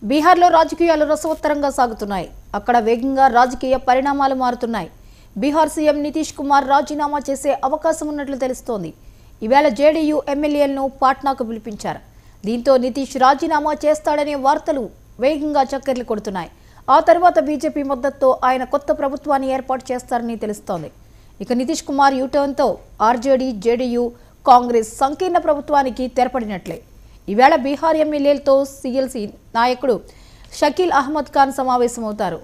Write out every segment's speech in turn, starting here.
బీహార్లో రాజకీయాలు రసవత్తరంగా సాగుతున్నాయి. అక్కడ వేగంగా రాజకీయ పరిణామాలు మారుతున్నాయి. బీహార్ సీఎం నితీష్ కుమార్ రాజీనామా చేసే అవకాశం ఉన్నట్లు తెలుస్తోంది. ఈవేళ జేడీయూ ఎమ్మెల్యేలను పాట్నాకు పిలిపించారు. దీంతో నితీష్ రాజీనామా చేస్తాడనే వార్తలు వేగంగా చక్కర్లు కొడుతున్నాయి. ఆ తర్వాత బీజేపీ మద్దతుతో ఆయన కొత్త ప్రభుత్వాన్ని ఏర్పాటు చేస్తారని తెలుస్తోంది. ఇక నితీష్ కుమార్ యూటర్న్తో ఆర్జేడీ, జేడీయూ, కాంగ్రెస్ సంకీర్ణ ప్రభుత్వానికి తెరపడినట్లే. ఈవేళ బీహార్ ఎమ్మెల్యేలతో సీఎల్సీ నాయకుడు షకీల్ అహ్మద్ ఖాన్ సమావేశమవుతారు.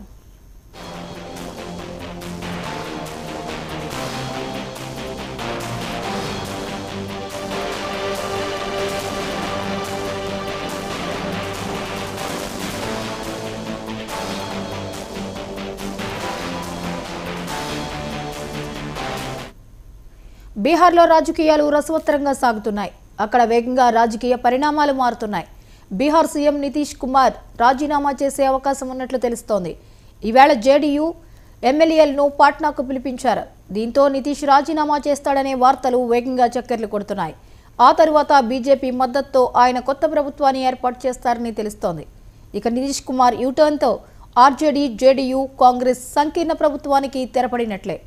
బీహార్లో రాజకీయాలు రసవత్తరంగా సాగుతున్నాయి. అక్కడ వేగంగా రాజకీయ పరిణామాలు మారుతున్నాయి. బీహార్ సీఎం నితీష్ కుమార్ రాజీనామా చేసే అవకాశం ఉన్నట్లు తెలుస్తోంది. ఈవేళ జేడీయూ ఎమ్మెల్యేలను పాట్నాకు పిలిపించారు. దీంతో నితీష్ రాజీనామా చేస్తాడనే వార్తలు వేగంగా చక్కర్లు కొడుతున్నాయి. ఆ తరువాత బీజేపీ మద్దతుతో ఆయన కొత్త ప్రభుత్వాన్ని ఏర్పాటు చేస్తారని తెలుస్తోంది. ఇక నితీష్ కుమార్ యూటర్న్తో ఆర్జేడీ, జేడీయూ, కాంగ్రెస్ సంకీర్ణ ప్రభుత్వానికి తెరపడినట్లే.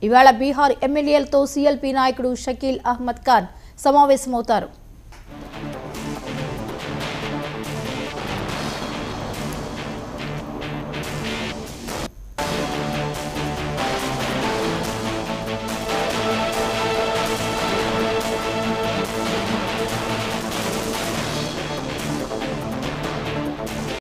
ఈవేళ బీహార్ ఎమ్మెల్యేలతో సీఎల్పీ నాయకుడు షకీల్ అహ్మద్ ఖాన్ సమావేశమవుతారు.